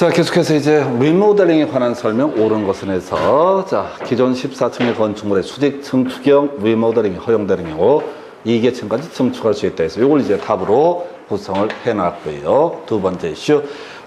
자, 계속해서 이제 리모델링에 관한 설명 옳은 것은 해서, 자, 기존 14층의 건축물의 수직 증축형 리모델링이 허용되는 경우 2계층까지 증축할 수 있다 해서 이걸 이제 답으로 구성을 해놨고요. 두 번째 이슈,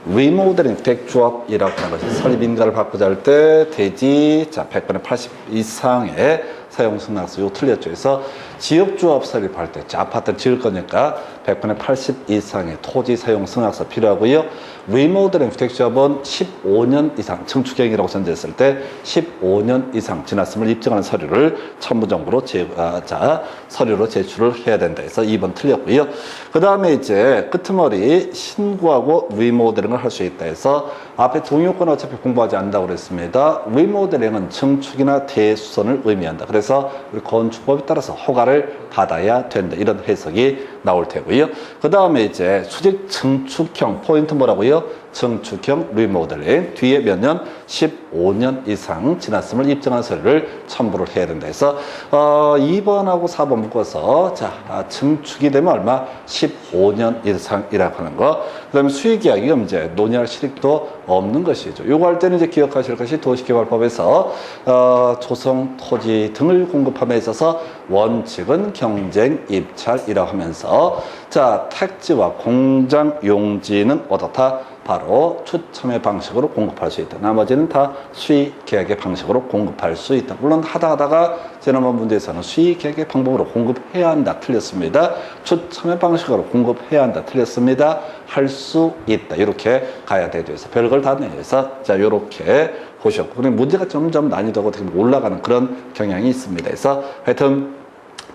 리모델링 덱조합이라고 하는 것이 설립인가를 바꾸자 할 때 대지, 자, 100분의 80 이상의 사용 승낙서, 이거 틀렸죠. 그래서 지역조합 설립할 때, 자, 아파트를 지을 거니까 100분의 80 이상의 토지 사용 승낙서 필요하고요. 리모델링 주택조합은 15년 이상 증축형이라고 전제했을 때 15년 이상 지났음을 입증하는 서류를 첨부정보로 서류로 제출을 해야 된다 해서 2번 틀렸고요. 그 다음에 이제 끄트머리 신고하고 리모델링을 할 수 있다 해서 앞에 동의요건 어차피 공부하지 않는다고 그랬습니다. 리모델링은 증축이나 대수선을 의미한다. 그래서 우리 건축법에 따라서 허가를 받아야 된다. 이런 해석이 나올 테고요. 그 다음에 이제 수직 증축형 포인트 뭐라고요? 증축형 리모델링 뒤에 몇 년? 15년 이상 지났음을 입증한 서류를 첨부를 해야 된다 해서 2번하고 4번 묶어서 자, 증축이 되면 얼마? 15년 이상이라고 하는 거. 그 다음에 수익이야기 문제 논의할 실익도 없는 것이죠. 요거 할 때는 이제 기억하실 것이 도시개발법에서 조성 토지 등을 공급함에 있어서 원칙은 경쟁 입찰이라고 하면서 자, 택지와 공장 용지는 어떻다? 바로 추첨의 방식으로 공급할 수 있다. 나머지는 다 수의계약의 방식으로 공급할 수 있다. 물론 하다가 지난번 문제에서는 수의계약의 방법으로 공급해야 한다. 틀렸습니다. 추첨의 방식으로 공급해야 한다. 틀렸습니다. 할 수 있다. 이렇게 가야 되죠. 그래서 별걸 다 내서 자, 이렇게 보셨고, 그리고 문제가 점점 난이도가 어떻게 올라가는 그런 경향이 있습니다. 그래서 하여튼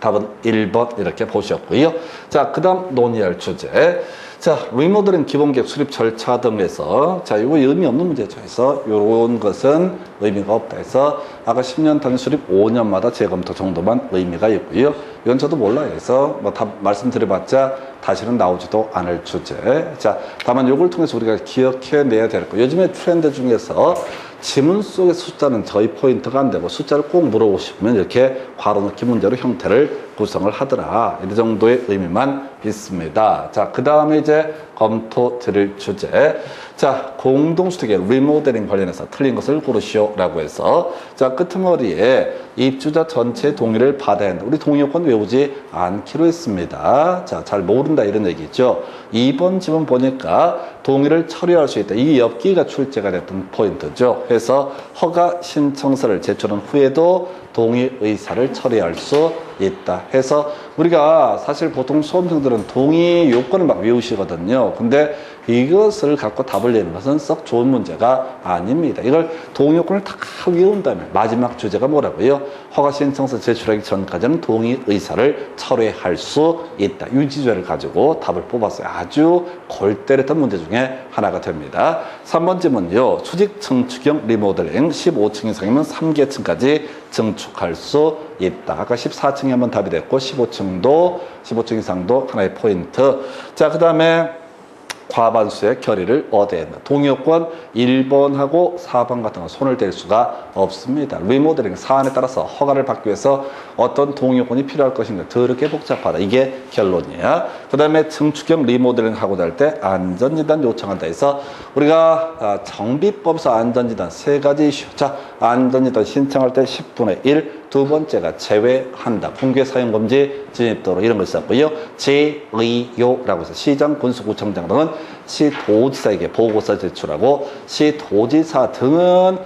답은 1번 이렇게 보셨고요. 자, 그 다음 논의할 주제. 자, 리모델링 기본계획 수립 절차 등에서 자, 이거 의미 없는 문제죠. 그래서 이런 것은 의미가 없다 해서 아까 10년 단위 수립 5년마다 재검토 정도만 의미가 있고요. 이건 저도 몰라요. 그래서 뭐 다 말씀드려봤자 다시는 나오지도 않을 주제. 자, 다만 이걸 통해서 우리가 기억해내야 될 거. 요즘에 트렌드 중에서 지문 속의 숫자는 저희 포인트가 안 되고 숫자를 꼭 물어보시면 이렇게 괄호넣기 문제로 형태를 구성을 하더라. 이 정도의 의미만 있습니다. 자, 그 다음에 이제 검토 드릴 주제. 자, 공동주택의 리모델링 관련해서 틀린 것을 고르시오라고 해서 자, 끄트머리에 입주자 전체 동의를 받아야 한다. 우리 동의요건 외우지 않기로 했습니다. 자, 잘 모른다 이런 얘기죠. 2번 지문 보니까 동의를 처리할 수 있다. 이 엽기가 출제가 됐던 포인트죠. 그래서 허가 신청서를 제출한 후에도 동의 의사를 처리할 수 있다 해서 우리가 사실 보통 수험생들은 동의 요건을 막 외우시거든요. 근데 이것을 갖고 답을 내는 것은 썩 좋은 문제가 아닙니다. 이걸 동의 요건을 다 외운다면 마지막 주제가 뭐라고요? 허가 신청서 제출하기 전까지는 동의 의사를 철회할 수 있다. 이 주제를 가지고 답을 뽑았어요. 아주 골 때렸던 문제 중에 하나가 됩니다. 3번 질문요. 수직 증축형 리모델링 15층 이상이면 3계층까지 증축할 수 있다. 아까 14층이 한번 답이 됐고 15층 이상도 하나의 포인트. 자, 그 다음에 과반수의 결의를 얻어야 한다. 동의요건 1번하고 4번 같은 거 손을 댈 수가 없습니다. 리모델링 사안에 따라서 허가를 받기 위해서 어떤 동의요건이 필요할 것인가 더럽게 복잡하다. 이게 결론이야. 그 다음에 증축형 리모델링 하고자 할 때 안전진단 요청한다 해서 우리가 정비법에서 안전진단 세 가지 이슈. 자, 안전진단 신청할 때 10분의 1. 두 번째가 제외한다. 붕괴 사용금지 진입도로 이런 거 있었고요. 제의요라고 해서 시장, 군수구청장 등은 시도지사에게 보고서 제출하고 시도지사 등은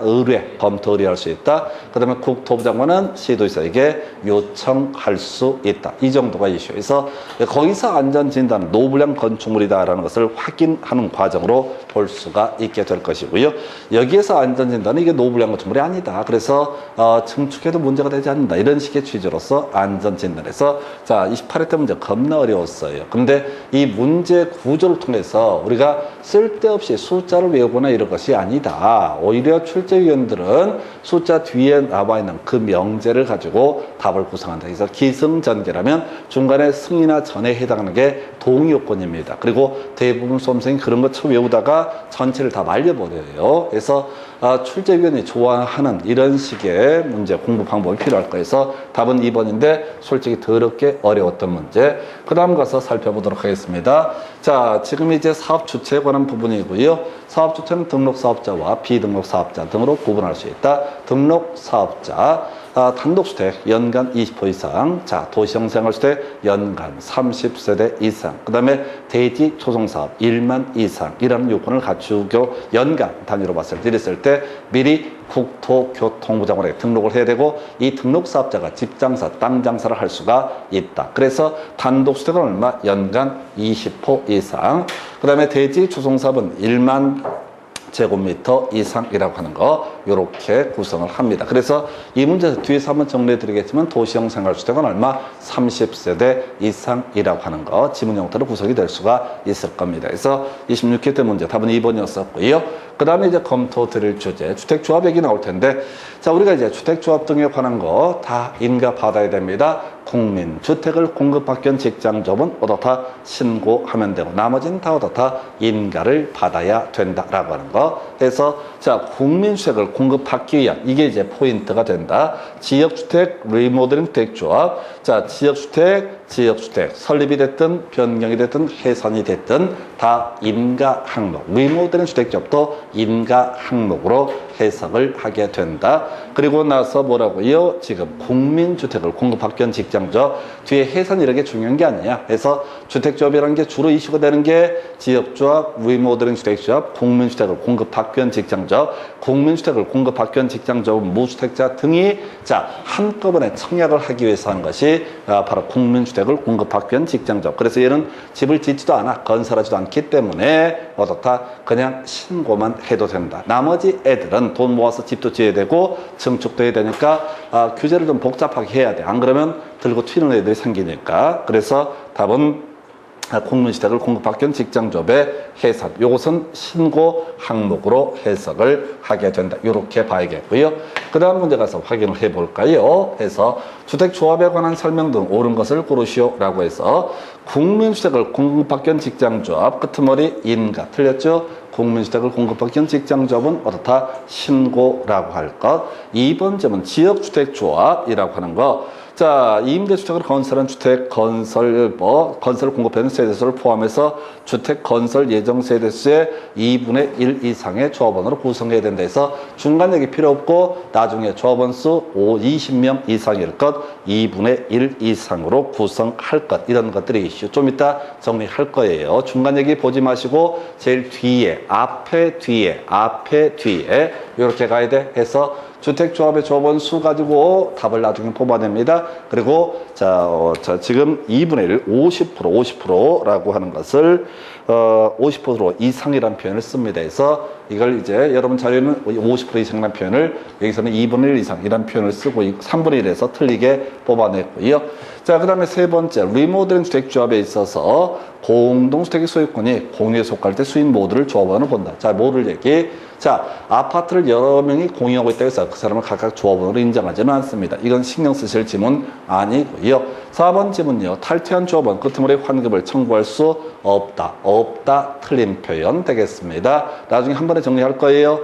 의뢰, 검토 의뢰할 수 있다. 그 다음에 국토부 장관은 시도지사에게 요청할 수 있다. 이 정도가 이슈에서 거기서 안전진단은 노불량 건축물이다라는 것을 확인하는 과정으로 볼 수가 있게 될 것이고요. 여기에서 안전진단은 이게 노불량 건축물이 아니다. 그래서 증축해도 문제가 되지 않는다. 이런 식의 취지로서 안전진단에서 자, 28회 때 문제 겁나 어려웠어요. 근데 이 문제 구조를 통해서 우리가 쓸데없이 숫자를 외우거나 이런 것이 아니다. 오히려 출제위원들은 숫자 뒤에 나와 있는 그 명제를 가지고 답을 구성한다. 그래서 기승전결하면 중간에 승이나 전에 해당하는 게 동의요건입니다. 그리고 대부분 수험생이 그런 것 처음 외우다가 전체를 다 말려버려요. 그래서 출제위원이 좋아하는 이런 식의 문제 공부 방법이 필요할 거여서 답은 2번인데 솔직히 더럽게 어려웠던 문제. 그 다음 가서 살펴보도록 하겠습니다. 자, 지금 이제 사업 주체에 관한 부분이고요. 사업 주체는 등록 사업자와 비등록 사업자 등으로 구분할 수 있다. 등록 사업자, 단독주택 연간 20호 이상, 자, 도시형 생활주택 연간 30세대 이상, 그 다음에 대지 초성사업 1만 이상이라는 요건을 갖추고 연간 단위로 봤을 때 이랬을 때 미리 국토교통부 장관에게 등록을 해야 되고, 이 등록 사업자가 집장사, 땅장사를 할 수가 있다. 그래서 단독주택은 얼마? 연간 20호 이상. 그 다음에 대지 초성사업은 1만 제곱미터 이상이라고 하는 거, 이렇게 구성을 합니다. 그래서 이 문제에서 뒤에서 한번 정리해 드리겠지만, 도시형 생활주택은 얼마? 30세대 이상이라고 하는 거, 지문 형태로 구성이 될 수가 있을 겁니다. 그래서 26회 때 문제 답은 2번이었었고요. 그 다음에 이제 검토 드릴 주제, 주택조합 얘기 나올 텐데, 자, 우리가 이제 주택조합 등에 관한 거 다 인가 받아야 됩니다. 국민주택을 공급받기 위한 직장조합은 어떻다 신고하면 되고, 나머지는 다 어떻다 인가를 받아야 된다라고 하는 거. 그래서 자, 국민주택을 공급받기 위한, 이게 이제 포인트가 된다. 지역주택 리모델링 주택조합, 자, 지역주택 설립이 됐든 변경이 됐든 해산이 됐든 다 인가 항목, 리모델링 주택조합도 인가 항목으로 해석을 하게 된다. 그리고 나서 뭐라고요? 지금 국민주택을 공급받기 위한 직장조합, 뒤에 해산 이런 게 중요한 게 아니야. 그래서 주택조합이라는 게 주로 이슈가 되는 게 지역조합, 리모델링 주택조합, 국민주택을 공급받기 위한 직장조합, 국민주택을 공급받기 위한 직장조합, 무주택자 등이 자, 한꺼번에 청약을 하기 위해서 한 것이 바로 국민주택을 공급받기 위한 직장조합. 그래서 얘는 집을 짓지도 않아, 건설하지도 않기 때문에 어떻다? 그냥 신고만 해도 된다. 나머지 애들은 돈 모아서 집도 지어야 되고 증축도 해야 되니까 규제를 좀 복잡하게 해야 돼. 안 그러면 들고 튀는 애들이 생기니까. 그래서 답은 국민주택을 공급받기 위한 직장조합의 해산, 요것은 신고 항목으로 해석을 하게 된다. 이렇게 봐야겠고요. 그 다음 문제 가서 확인을 해볼까요? 해서 주택조합에 관한 설명 등 옳은 것을 고르시오 라고 해서, 국민주택을 공급받기 위한 직장조합, 끄트머리 인가 틀렸죠? 국민주택을 공급받기 위한 직장조합은 어떻다? 신고라고 할 것. 2번 점은 지역주택조합이라고 하는 거. 자, 임대주택을 건설한 주택 건설 공급하는 세대수를 포함해서 주택 건설 예정 세대수의 2분의 1 이상의 조합원으로 구성해야 된다 해서 중간 얘기 필요 없고, 나중에 조합원 수 20명 이상일 것, 2분의 1 이상으로 구성할 것, 이런 것들이 이슈 좀 이따 정리할 거예요. 중간 얘기 보지 마시고 제일 뒤에, 앞에 뒤에 이렇게 가야 돼. 해서 주택조합의 조합원 수 가지고 답을 나중에 뽑아냅니다. 그리고 자, 지금 2분의 1, 50%라고 하는 것을 50% 이상이라는 표현을 씁니다. 그래서 이걸 이제 여러분 자료에는 50% 이상이라는 표현을, 여기서는 2분의 1 이상이라는 표현을 쓰고 3분의 1에서 틀리게 뽑아냈고요. 자, 그 다음에 세 번째, 리모델링 주택조합에 있어서 공동주택의 소유권이 공유에 속할 때 수인 모두를 조합원으로 본다. 자, 뭐를 얘기? 자, 아파트를 여러 명이 공유하고 있다고 해서 그 사람을 각각 조합원으로 인정하지는 않습니다. 이건 신경 쓰실 지문 아니고요. 4번 지문요. 탈퇴한 조합원 끄트머리 환급을 청구할 수 없다. 틀린 표현 되겠습니다. 나중에 한 번에 정리할 거예요.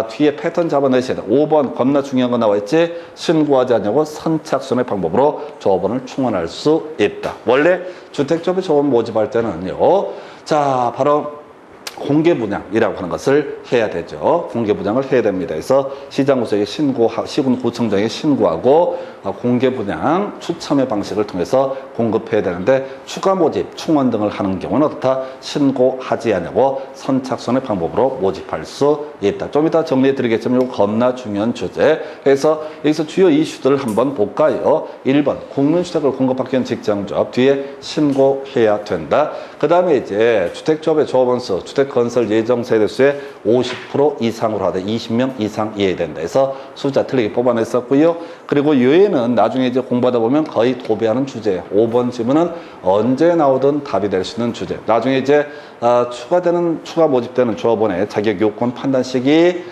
뒤에 패턴 잡아내셔야 돼. 5번 겁나 중요한 거 나와있지? 신고하지 않냐고 선착순의 방법으로 조합원을 충원할 수 있다. 원래 주택조합의 조합원 모집할 때는요, 자, 바로 공개분양이라고 하는 것을 해야 되죠. 공개분양을 해야 됩니다. 그래서 시장구청에 시군구청장에 신고하고 공개분양 추첨의 방식을 통해서 공급해야 되는데, 추가 모집, 충원 등을 하는 경우는 어떻다? 신고하지 않냐고 선착순의 방법으로 모집할 수 있다. 좀 이따 정리해 드리겠지만 이거 겁나 중요한 주제. 그래서 여기서 주요 이슈들을 한번 볼까요? 1번, 국민주택을 공급받기 위한 직장조합, 뒤에 신고해야 된다. 그 다음에 이제 주택조합의 조합원 수, 주택건설 예정 세대수의 50% 이상으로 하되 20명 이상 이해야 된다 해서 숫자 틀리게 뽑아냈었고요. 그리고 유예는 나중에 이제 공부하다 보면 거의 도배하는 주제예요. 5번 질문은 언제 나오든 답이 될 수 있는 주제. 나중에 이제 추가 모집되는 조합원의 자격 요건 판단 시기,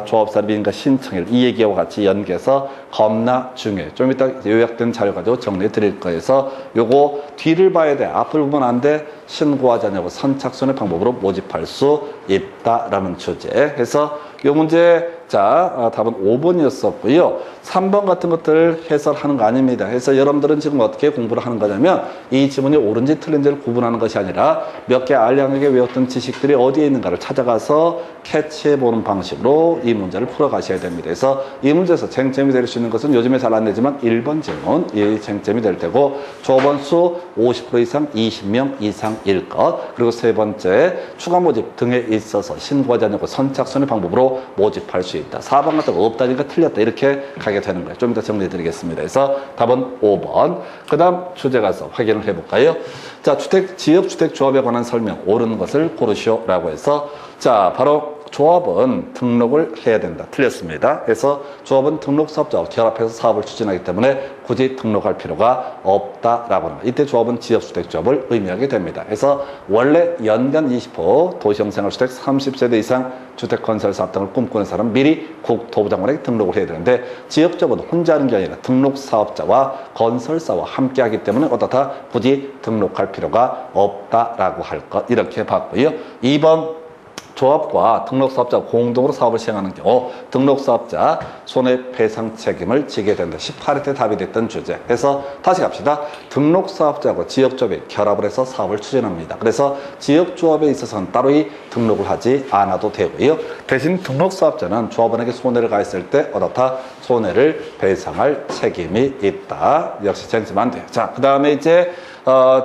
조합사립인가 신청일, 이 얘기와 같이 연계해서 겁나 중요해. 좀 이따 요약된 자료 가지고 정리해 드릴 거예요. 그래서 요거 뒤를 봐야 돼. 앞을 보면 안 돼. 신고하지 않냐고 선착순의 방법으로 모집할 수 있다라는 주제. 그래서 요 문제 자, 답은 5번이었었고요. 3번 같은 것들 해설하는 거 아닙니다. 그래서 여러분들은 지금 어떻게 공부를 하는 거냐면 이 지문이 옳은지 틀린지를 구분하는 것이 아니라 몇 개 알량하게 외웠던 지식들이 어디에 있는가를 찾아가서 캐치해보는 방식으로 이 문제를 풀어가셔야 됩니다. 그래서 이 문제에서 쟁점이 될 수 있는 것은 요즘에 잘 안 되지만 1번 질문, 이 쟁점이 될 테고 조번수 50% 이상 20명 이상일 것, 그리고 세 번째 추가 모집 등에 있어서 신고하지 않고 선착순의 방법으로 모집할 수 있다. 4번 같은 거 없다니까 틀렸다 이렇게 가게 되는 거예요. 좀 이따 정리해 드리겠습니다. 그래서 답은 5번. 그 다음 주제 가서 확인을 해볼까요? 자, 지역주택조합에 관한 설명 옳은 것을 고르시오라고 해서 자, 바로 조합은 등록을 해야 된다. 틀렸습니다. 그래서 조합은 등록사업자와 결합해서 사업을 추진하기 때문에 굳이 등록할 필요가 없다라고 합니다. 이때 조합은 지역주택조합을 의미하게 됩니다. 그래서 원래 연간 20% 도시형생활주택 30세대 이상 주택건설사업 등을 꿈꾸는 사람은 미리 국토부 장관에게 등록을 해야 되는데 지역조합은 혼자 하는 게 아니라 등록사업자와 건설사와 함께 하기 때문에 어떻다? 굳이 등록할 필요가 없다라고 할 것 이렇게 봤고요. 2번 조합과 등록사업자가 공동으로 사업을 시행하는 경우 등록사업자 손해배상 책임을 지게 된다. 18회 때 답이 됐던 주제. 그래서 다시 갑시다. 등록사업자하고 지역조합이 결합을 해서 사업을 추진합니다. 그래서 지역조합에 있어서는 따로 등록을 하지 않아도 되고요. 대신 등록사업자는 조합원에게 손해를 가했을 때 어떻다? 손해를 배상할 책임이 있다. 역시 쟁점 안 돼요. 자, 그 다음에 이제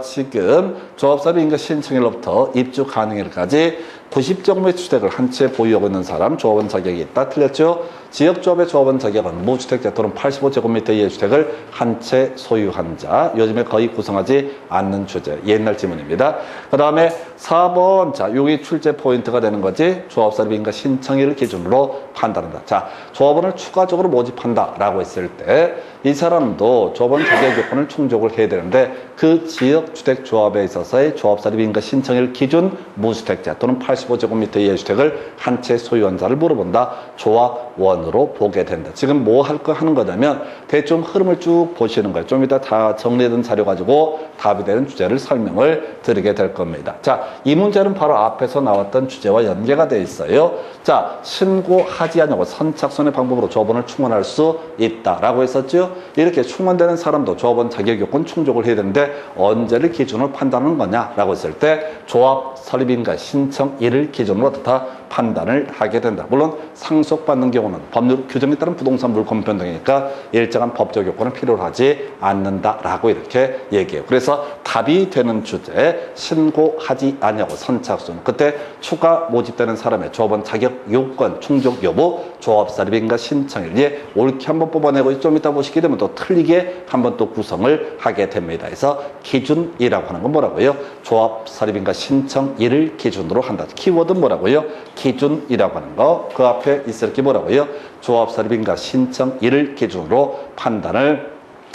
지금 조합사업 인가 신청일로부터 입주 가능일까지 90정도의 주택을 한 채 보유하고 있는 사람 조합원 자격이 있다. 틀렸죠? 지역조합의 조합원 자격은 무주택자 또는 85제곱미터 이하의 주택을 한 채 소유한 자. 요즘에 거의 구성하지 않는 주제. 옛날 지문입니다. 그 다음에 4번. 자, 여기 출제 포인트가 되는 거지. 조합사업 인가 신청일을 기준으로 판단한다. 자, 조합원을 추가적으로 모집한다 라고 했을 때 이 사람도 조합원 자격 요건을 충족을 해야 되는데 그 지역주택조합에 있어서의 조합사업 인가 신청일 기준 무주택자 또는 85제곱미터 이하의 주택을 한 채 소유한 자를 물어본다. 조합원으로 보게 된다. 지금 뭐 할 거 하는 거냐면 대충 흐름을 쭉 보시는 거예요. 좀 이따 다 정리된 자료 가지고 답이 되는 주제를 설명을 드리게 될 겁니다. 자, 이 문제는 바로 앞에서 나왔던 주제와 연계가 되어 있어요. 자, 신고하지 않냐고 선착순의 방법으로 조합원을 충원할 수 있다라고 했었죠. 이렇게 충원되는 사람도 조합원 자격 요건 충족을 해야 되는데 언제를 기준으로 판단하는 거냐라고 했을 때 조합 설립인가 신청일을 기준으로 다 판단을 하게 된다. 물론 상속받는 경우는 법률 규정에 따른 부동산 물권 변동이니까 일정한 법적 요건은 필요로 하지 않는다라고 이렇게 얘기해요. 그래서 답이 되는 주제 신고하지 않냐고 선착순 그때 추가 모집되는 사람의 조합원 자격 요건 충족 여부 조합 설립인가 신청일 옳게 한번 뽑아내고 좀 이따 보시게 되면 또 틀리게 한번 또 구성을 하게 됩니다. 그래서 기준이라고 하는 건 뭐라고요? 조합 설립인가 신청일을 기준으로 한다. 키워드 뭐라고요? 기준이라고 하는 거. 그 앞에 있을 게 뭐라고요? 조합 설립인가 신청일을 기준으로 판단을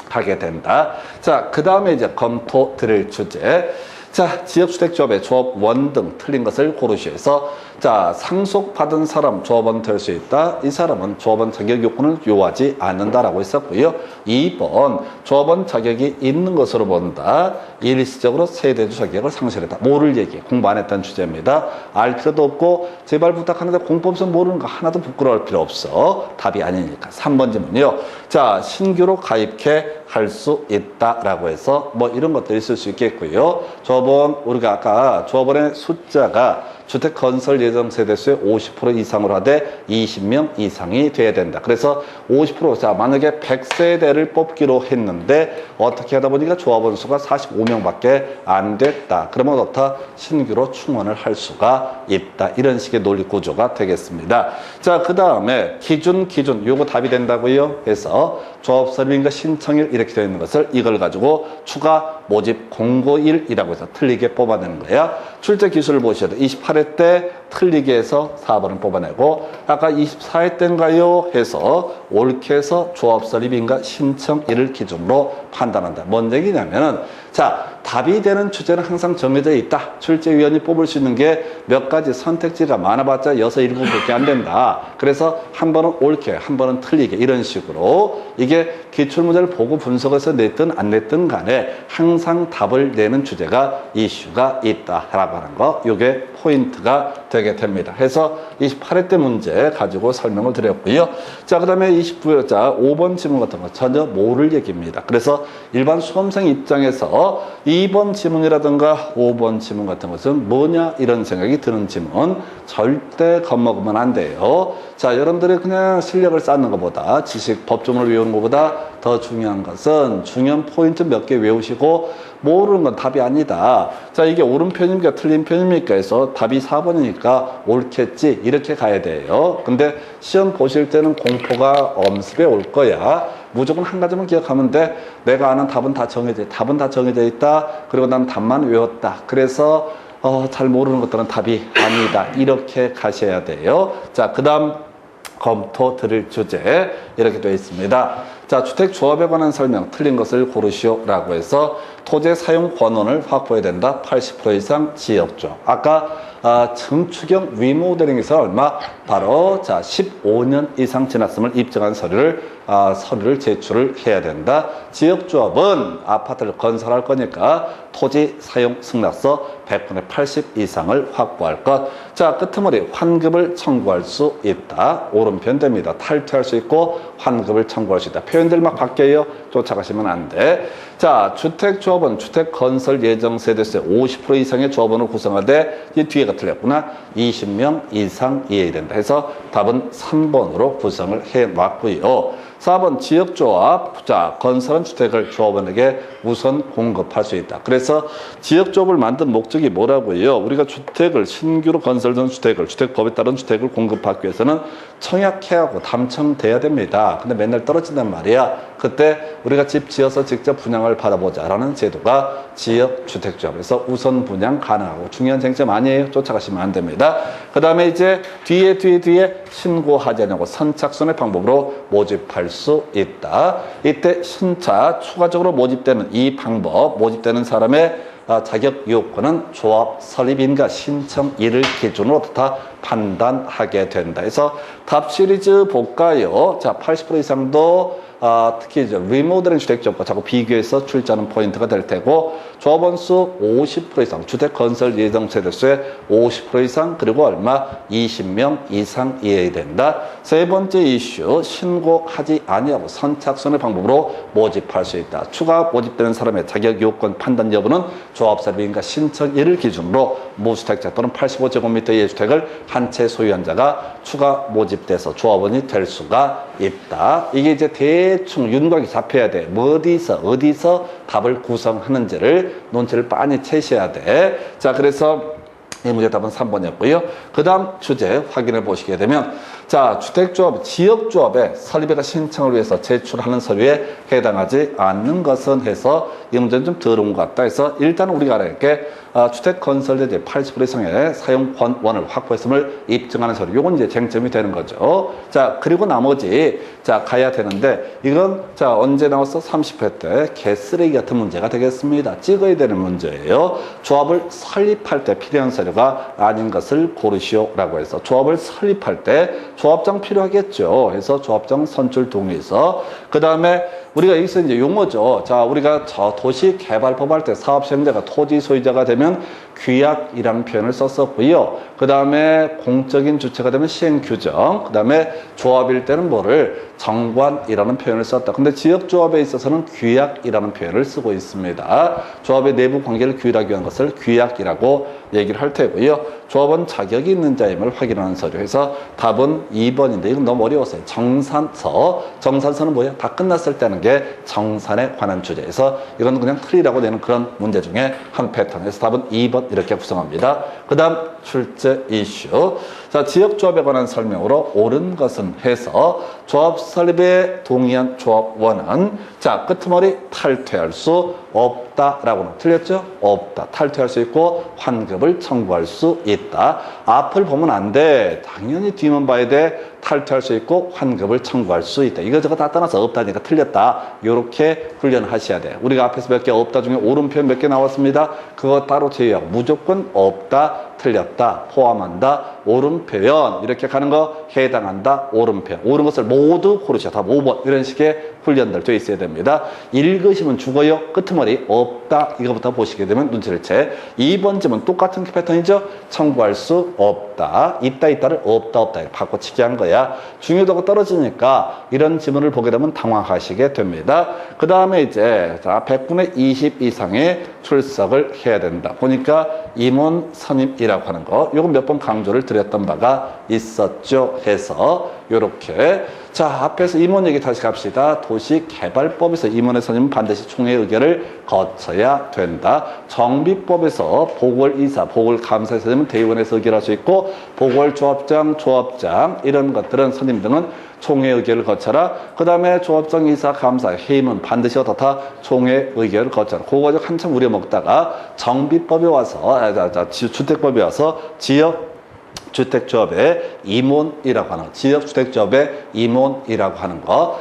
하게 된다. 자, 그 다음에 이제 검토 드릴 주제. 자, 지역주택조합의 조합원 등 틀린 것을 고르시해서 자, 상속받은 사람 조합원 될 수 있다. 이 사람은 조합원 자격 요건을 요하지 않는다라고 했었고요. 2번 조합원 자격이 있는 것으로 본다. 일시적으로 세대주 자격을 상실했다. 뭐를 얘기해? 공부 안 했다는 주제입니다. 알 필요도 없고 제발 부탁하는데 공법선 모르는 거 하나도 부끄러울 필요 없어. 답이 아니니까. 3번 질문이요. 자, 신규로 가입해 할 수 있다라고 해서 뭐 이런 것들이 있을 수 있겠고요. 조합원 우리가 아까 조합원의 숫자가 주택 건설 예정 세대수의 50% 이상으로 하되 20명 이상이 돼야 된다. 그래서 50% 자, 만약에 100세대를 뽑기로 했는데 어떻게 하다 보니까 조합원 수가 45명밖에 안 됐다. 그러면 어떻다? 신규로 충원을 할 수가 있다. 이런 식의 논리 구조가 되겠습니다. 자, 그 다음에 기준 요거 답이 된다고요. 해서 조합 설립인가 신청일 이렇게 되어 있는 것을 이걸 가지고 추가 모집 공고일이라고 해서 틀리게 뽑아내는 거야. 출제 기술을 보셔도 28회 때 틀리게 해서 4번을 뽑아내고 아까 24회 때인가요? 해서 옳게 해서 조합 설립인가 신청일을 기준으로 판단한다. 뭔 얘기냐면은 자, 답이 되는 주제는 항상 정해져 있다. 출제위원이 뽑을 수 있는 게 몇 가지 선택지가 많아봤자 6, 7개밖에 안 된다. 그래서 한 번은 옳게, 한 번은 틀리게 이런 식으로 이게 기출문제를 보고 분석해서 냈든 안 냈든 간에 항상 답을 내는 주제가 이슈가 있다라고 하는 거, 이게 포인트가 되게 됩니다. 해서 28회 때 문제 가지고 설명을 드렸고요. 자, 그 다음에 29회, 자, 5번 지문 같은 거 전혀 모를 얘기입니다. 그래서 일반 수험생 입장에서 2번 지문이라든가 5번 지문 같은 것은 뭐냐 이런 생각이 드는 지문 절대 겁먹으면 안 돼요. 자, 여러분들이 그냥 실력을 쌓는 것보다 지식, 법조문을 외우는 것보다 더 중요한 것은 중요한 포인트 몇 개 외우시고 모르는 건 답이 아니다. 자, 이게 옳은 편입니까 틀린 편입니까 해서 답이 4번이니까 옳겠지 이렇게 가야 돼요. 근데 시험 보실 때는 공포가 엄습해 올 거야. 무조건 한 가지만 기억하면 돼. 내가 아는 답은 다 정해져 있다. 답은 다 정해져 있다. 그리고 난 답만 외웠다. 그래서 잘 모르는 것들은 답이 아니다. 이렇게 가셔야 돼요. 자, 그 다음 검토 드릴 주제 이렇게 되어 있습니다. 자, 주택조합에 관한 설명 틀린 것을 고르시오라고 해서 토지 사용 권원을 확보해야 된다. 80% 이상 지역조. 아까 증축형 리모델링에서 얼마? 바로 자 15년 이상 지났음을 입증한 서류를 제출을 해야 된다. 지역조합은 아파트를 건설할 거니까 토지 사용 승낙서 100분의 80 이상을 확보할 것. 자, 끄트머리 환급을 청구할 수 있다. 오른편 됩니다. 탈퇴할 수 있고 환급을 청구할 수 있다. 표현들 막 바뀌어요. 쫓아가시면 안 돼. 자, 주택조합은 주택건설 예정 세대수의 50% 이상의 조합원을 구성하되 이 뒤에가 틀렸구나. 20명 이상 이해된다 해서 답은 3번으로 구성을 해놨고요. 4번 지역조합. 자, 건설한 주택을 조합원에게 우선 공급할 수 있다. 그래서 지역조합을 만든 목적이 뭐라고요? 우리가 주택을 신규로 건설된 주택을 주택법에 따른 주택을 공급하기 위해서는 청약해하고 담청돼야 됩니다. 근데 맨날 떨어진단 말이야. 그때 우리가 집 지어서 직접 분양을 받아보자라는 제도가 지역주택조합에서 우선 분양 가능하고 중요한 쟁점 아니에요. 쫓아가시면 안 됩니다. 그 다음에 이제 뒤에 신고하지 않고 선착순의 방법으로 모집할 수 있다. 이때 신차 추가적으로 모집되는 이 방법, 모집되는 사람의 자격 요건은 조합 설립인가 신청일을 기준으로 다 판단하게 된다. 그래서 답 시리즈 볼까요? 자, 80% 이상도 특히 이제 리모델링 주택지역과 자꾸 비교해서 출제하는 포인트가 될 테고, 조합원 수 50% 이상, 주택 건설 예정 세대수의 50% 이상, 그리고 얼마? 20명 이상 이해야 된다. 세 번째 이슈, 신고하지 아니하고 선착순의 방법으로 모집할 수 있다. 추가 모집되는 사람의 자격 요건 판단 여부는 조합설립인가 신청일을 기준으로 무주택자 또는 85제곱미터 이하의 주택을 한 채 소유한 자가 추가 모집돼서 조합원이 될 수가 있다. 이게 이제 대충 윤곽이 잡혀야 돼. 어디서 답을 구성하는지를 논지를 빤히 채셔야 돼. 자, 그래서 이 문제 답은 3번이었고요. 그 다음 주제 확인해 보시게 되면, 자, 주택조합, 지역조합의 설립에다 신청을 위해서 제출하는 서류에 해당하지 않는 것은 해서 이 문제는 좀 더러운 것 같다 해서 일단 우리가 알아야 게 주택 건설대 80% 이상의 사용 권원을 확보했음을 입증하는 서류. 요건 이제 쟁점이 되는 거죠. 자, 그리고 나머지 자 가야 되는데 이건 자 언제 나왔어? 30회 때 개쓰레기 같은 문제가 되겠습니다. 찍어야 되는 문제예요. 조합을 설립할 때 필요한 서류가 아닌 것을 고르시오라고 해서 조합을 설립할 때 조합장 필요하겠죠. 그래서 조합장 선출 동의서. 그 다음에 우리가 여기서 이제 용어죠. 자, 우리가 저 도시개발법 할 때 사업 시행자가 토지 소유자가 되면 규약이라는 표현을 썼었고요. 그 다음에 공적인 주체가 되면 시행규정. 그 다음에 조합일 때는 뭐를 정관이라는 표현을 썼다. 근데 지역조합에 있어서는 규약이라는 표현을 쓰고 있습니다. 조합의 내부 관계를 규율하기 위한 것을 규약이라고 얘기를 할 테고요. 조합원 자격이 있는 자임을 확인하는 서류에서 답은 2번인데 이건 너무 어려웠어요. 정산서. 정산서는 뭐예요? 다 끝났을 때 하는 게 정산에 관한 주제에서 이건 그냥 틀리라고 되는 그런 문제 중에 한 패턴에서 답은 2번 이렇게 구성합니다. 그 다음 출제 이슈. 자, 지역조합에 관한 설명으로 옳은 것은 해서 조합 설립에 동의한 조합원은 자, 끄트머리 탈퇴할 수 없다라고는 틀렸죠? 없다. 탈퇴할 수 있고 환급을 청구할 수 있다. 앞을 보면 안 돼. 당연히 뒤만 봐야 돼. 탈퇴할 수 있고 환급을 청구할 수 있다. 이거저거 다 떠나서 없다니까 틀렸다. 이렇게 훈련하셔야 돼요. 우리가 앞에서 몇 개 없다 중에 옳은 표현 몇 개 나왔습니다. 그거 따로 제외하고 무조건 없다, 틀렸다, 포함한다, 옳은 표현 이렇게 가는 거 해당한다, 옳은 표현. 옳은 것을 모두 고르셔. 답 5번 이런 식의 훈련들 돼 있어야 됩니다. 읽으시면 죽어요. 끄트머리 없다. 이거부터 보시게 되면 눈치를 채. 2번 지문 똑같은 패턴이죠. 청구할 수 없다. 있다 있다를 없다 없다 바꿔치기 한 거야. 중요도가 떨어지니까 이런 지문을 보게 되면 당황하시게 됩니다. 그 다음에 이제 자 100분의 20 이상의 출석을 해야 된다. 보니까 임원 선임이라고 하는 거 요거 몇 번 강조를 드렸던 바가 있었죠. 해서 요렇게 자 앞에서 임원 얘기 다시 갑시다. 도시개발법에서 임원의 선임은 반드시 총회 의결을 거쳐야 된다. 정비법에서 보궐이사, 보궐감사의 선임은 대의원에서 의결할 수 있고 보궐조합장, 조합장 이런 것들은 선임 등은 총회 의결을 거쳐라. 그 다음에 조합장, 이사, 감사, 해임은 반드시 어떻다? 총회 의결을 거쳐라. 그거 가지고 한참 우려먹다가 정비법에 와서 주택법에 와서 주택조합의 임원이라고 하는 거, 지역주택조합의 임원이라고 하는 거.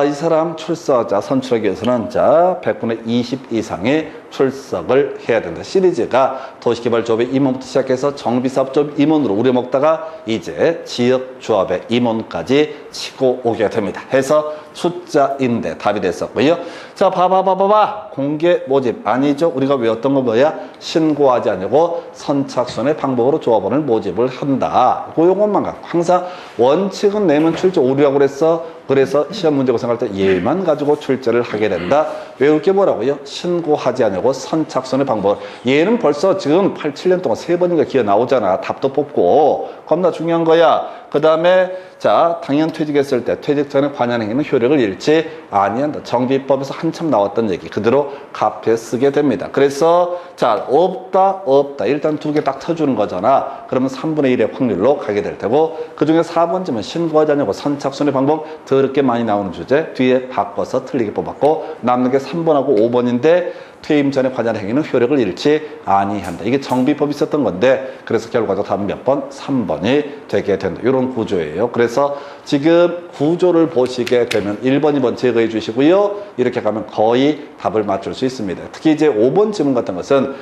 이 사람 출석자 선출하기 위해서는 자 100분의 20 이상의 출석을 해야 된다. 시리즈가 도시개발조합의 임원부터 시작해서 정비사업조합 임원으로 우려먹다가 이제 지역조합의 임원까지 치고 오게 됩니다. 해서 숫자인데 답이 됐었고요. 자, 봐봐. 공개 모집 아니죠. 우리가 외웠던 거 뭐야? 신고하지 않고 선착순의 방법으로 조합원을 모집을 한다. 요것만 갖고 항상 원칙은 내면 출제 오류라고 그랬어. 그래서 시험 문제 고생할 때 얘만 가지고 출제를 하게 된다. 외울 게 뭐라고요? 신고하지 않고 선착순의 방법. 얘는 벌써 지금 7년 동안 3번인가 기어 나오잖아. 답도 뽑고. 겁나 중요한 거야. 그 다음에 자 당연 퇴직했을 때 퇴직 전에 관여한 행위는 효력을 잃지 아니한다. 정비법에서 한참 나왔던 얘기 그대로 카피에 쓰게 됩니다. 그래서 자 없다 일단 2개 딱 쳐주는 거잖아. 그러면 3분의 1의 확률로 가게 될 테고 그중에 4번쯤은 신고하지 않고 선착순의 방법 더럽게 많이 나오는 주제 뒤에 바꿔서 틀리게 뽑았고 남는 게 3번하고 5번인데 퇴임 전에 관여한 행위는 효력을 잃지 아니한다. 이게 정비법이 있었던 건데 그래서 결과적으로 답은 몇 번? 3번이 되게 된다. 이런 구조예요. 그래서 지금 구조를 보시게 되면 1번, 2번 제거해 주시고요. 이렇게 가면 거의 답을 맞출 수 있습니다. 특히 이제 5번 지문 같은 것은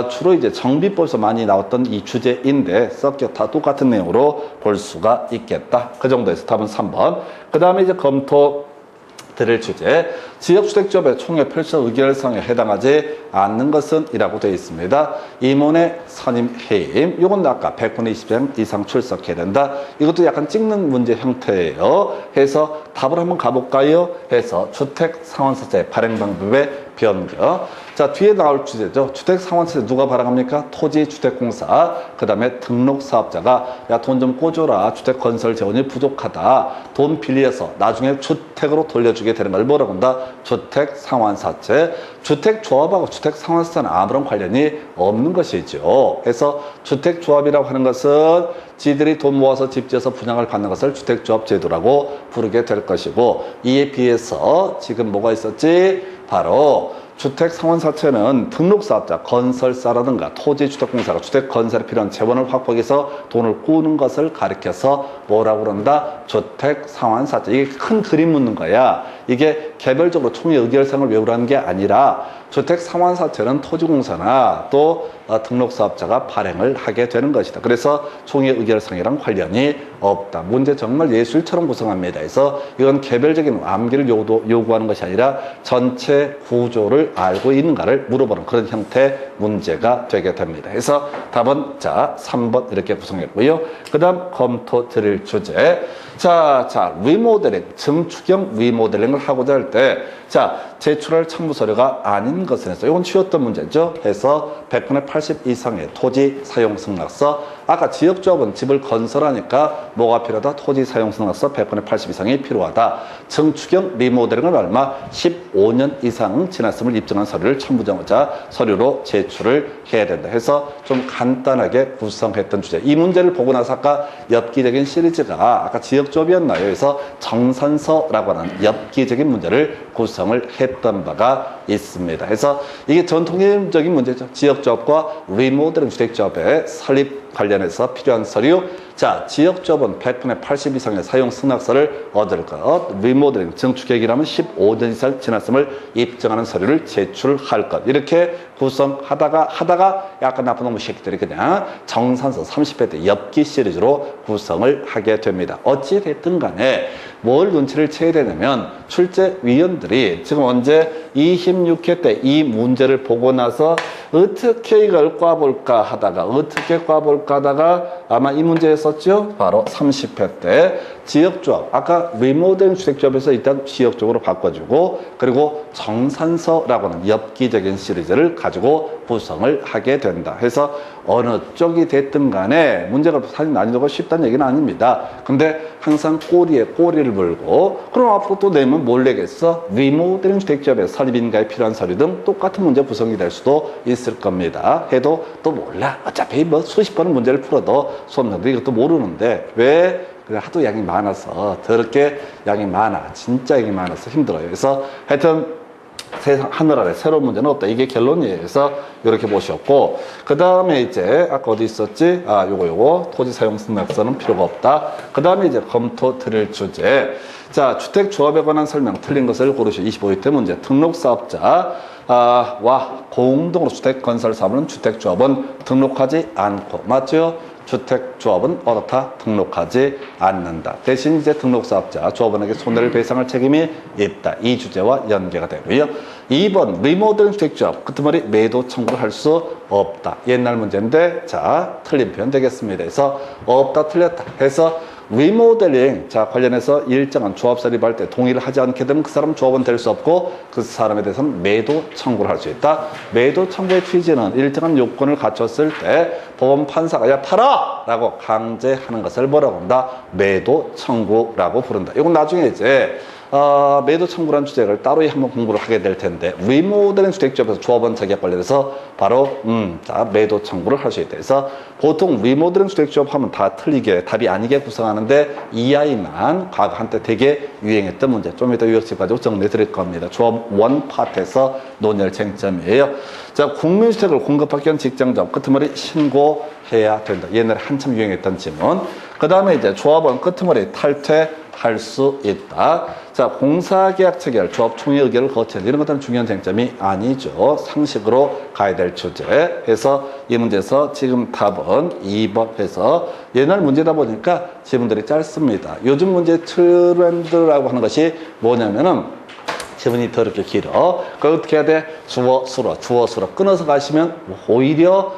주로 이제 정비법에서 많이 나왔던 이 주제인데 섞여 다 똑같은 내용으로 볼 수가 있겠다. 그 정도에서 답은 3번. 그 다음에 이제 검토 드릴 주제 지역주택조합의 총회 펼쳐 의결사항에 해당하지 않는 것은 이라고 되어 있습니다. 임원의 선임 해임 이건 아까 100분의 20명 이상 출석해야 된다. 이것도 약간 찍는 문제 형태예요. 해서 답을 한번 가볼까요? 해서 주택상환사채 발행 방법의 변경. 자 뒤에 나올 주제죠. 주택상환사채 누가 발행합니까? 토지주택공사. 그 다음에 등록사업자가 야 돈 좀 꿔줘라. 주택건설 재원이 부족하다. 돈 빌려서 나중에 주택으로 돌려주게 되는 걸 뭐라고 한다? 주택상환사채. 주택조합하고 주택상환사채는 아무런 관련이 없는 것이죠. 그래서 주택조합이라고 하는 것은 지들이 돈 모아서 집 지어서 분양을 받는 것을 주택조합 제도라고 부르게 될 것이고 이에 비해서 지금 뭐가 있었지? 바로 주택상환사채는 등록사업자, 건설사라든가 토지주택공사가 주택건설에 필요한 재원을 확보하기 위해서 돈을 꾸는 것을 가리켜서 뭐라고 그런다? 주택상환사채. 이게 큰 그림 묻는 거야. 이게 개별적으로 총회 의결사항을 외우라는 게 아니라 주택상환사채는 토지공사나 또 등록사업자가 발행을 하게 되는 것이다. 그래서 총회 의결사항이랑 관련이 없다. 문제 정말 예술처럼 구성합니다. 그래서 이건 개별적인 암기를 요구하는 것이 아니라 전체 구조를 알고 있는가를 물어보는 그런 형태의 문제가 되게 됩니다. 그래서 답은 자 3번 이렇게 구성했고요. 그 다음 검토 드릴 주제 자 리모델링, 증축형 리모델링을 하고자 할 때 제출할 첨부서류가 아닌 것은 해서 이건 쉬웠던 문제죠. 해서 100분의 80 이상의 토지 사용 승낙서. 아까 지역조합은 집을 건설하니까 뭐가 필요하다? 토지 사용 승낙서 100분의 80 이상이 필요하다. 증축형 리모델링은 얼마? 10 15년 이상 지났음을 입증한 서류를 첨부정자 서류로 제출을 해야 된다 해서 좀 간단하게 구성했던 주제. 이 문제를 보고 나서 아까 엽기적인 시리즈가 아까 지역조업이었나요? 그래서 정산서라고 하는 엽기적인 문제를 구성을 했던 바가 있습니다. 그래서 이게 전통적인 문제죠. 지역조업과 리모델링 주택조업의 설립 관련해서 필요한 서류. 자, 지역조업은 100분의 80 이상의 사용 승낙서를 얻을 것. 리모델링 증축계획이라면 15년 이상 지났음을 입증하는 서류를 제출할 것. 이렇게 구성하다가 약간 나쁜 놈의 새끼들이 그냥 정산서 30회 때 엽기 시리즈로 구성을 하게 됩니다. 어찌됐든 간에 뭘 눈치를 채야 되냐면 출제위원들이 지금 언제 26회 때 이 문제를 보고 나서 어떻게 이걸 꽈볼까 하다가 아마 이 문제였었죠? 바로 30회 때 지역조합, 아까 리모델링 주택조합에서 일단 지역적으로 바꿔주고 그리고 정산서라고 하는 엽기적인 시리즈를 가지고 구성을 하게 된다. 해서 어느 쪽이 됐든 간에 문제가 사실 난이도가 쉽다는 얘기는 아닙니다. 근데 항상 꼬리에 꼬리를 물고 그럼 앞으로 또 내면 뭘 내겠어? 리모델링 주택조합의 설립인가에 필요한 서류 등 똑같은 문제 구성이 될 수도 있을 겁니다. 해도 또 몰라. 어차피 뭐 수십 번은 문제를 풀어도 수업생들이 이것도 모르는데 왜? 그래 하도 양이 많아서 더럽게 양이 많아. 진짜 양이 많아서 힘들어요. 그래서 하여튼 세상 하늘 아래 새로운 문제는 없다. 이게 결론이에요. 그래서 이렇게 보셨고 그 다음에 이제 아까 어디 있었지? 요거 토지 사용 승낙서는 필요가 없다. 그 다음에 이제 검토 드릴 주제. 자, 주택조합에 관한 설명 틀린 것을 고르시오. 25회 때 문제. 등록사업자 와 공동으로 주택건설 사업은 주택조합은 등록하지 않고 맞죠? 주택조합은 어떻다? 등록하지 않는다. 대신 이제 등록사업자, 조합원에게 손해를 배상할 책임이 있다. 이 주제와 연계가 되고요. 2번, 리모델링 주택조합, 끄트머리 매도 청구를 할 수 없다. 옛날 문제인데, 자, 틀린 표현 되겠습니다. 그래서 없다, 틀렸다. 해서 리모델링, 자, 관련해서 일정한 조합 설립할 때 동의를 하지 않게 되면 그 사람 조합은 될 수 없고 그 사람에 대해서는 매도 청구를 할 수 있다. 매도 청구의 취지는 일정한 요건을 갖췄을 때 법원 판사가 야 팔아! 라고 강제하는 것을 뭐라고 한다? 매도 청구라고 부른다. 이건 나중에 이제 매도 청구라는 주제를 따로 한번 공부를 하게 될 텐데 리모델링 주택조합에서 조합원 자격 관련해서 바로 자, 매도 청구를 할 수 있다. 그래서 보통 리모델링 주택조합 하면 다 틀리게 답이 아니게 구성하는데 이 아이만 과거 한때 되게 유행했던 문제 좀 이따 유역집 가지고 정리해 드릴 겁니다. 조합 원 파트에서 논의할 쟁점이에요. 자, 국민주택을 공급하기 위한 직장조합 끄트머리 신고해야 된다. 옛날에 한참 유행했던 질문. 그 다음에 이제 조합원 끄트머리 탈퇴할 수 있다. 자, 공사계약 체결, 조합 총회 의결을 거쳐야 이런 것들은 중요한 쟁점이 아니죠. 상식으로 가야 될 주제. 해서 이 문제에서 지금 답은 2번 해서 옛날 문제다 보니까 지문들이 짧습니다. 요즘 문제 트렌드라고 하는 것이 뭐냐면은 지문이 더럽게 길어. 그걸 어떻게 해야 돼? 주어, 수로 끊어서 가시면 오히려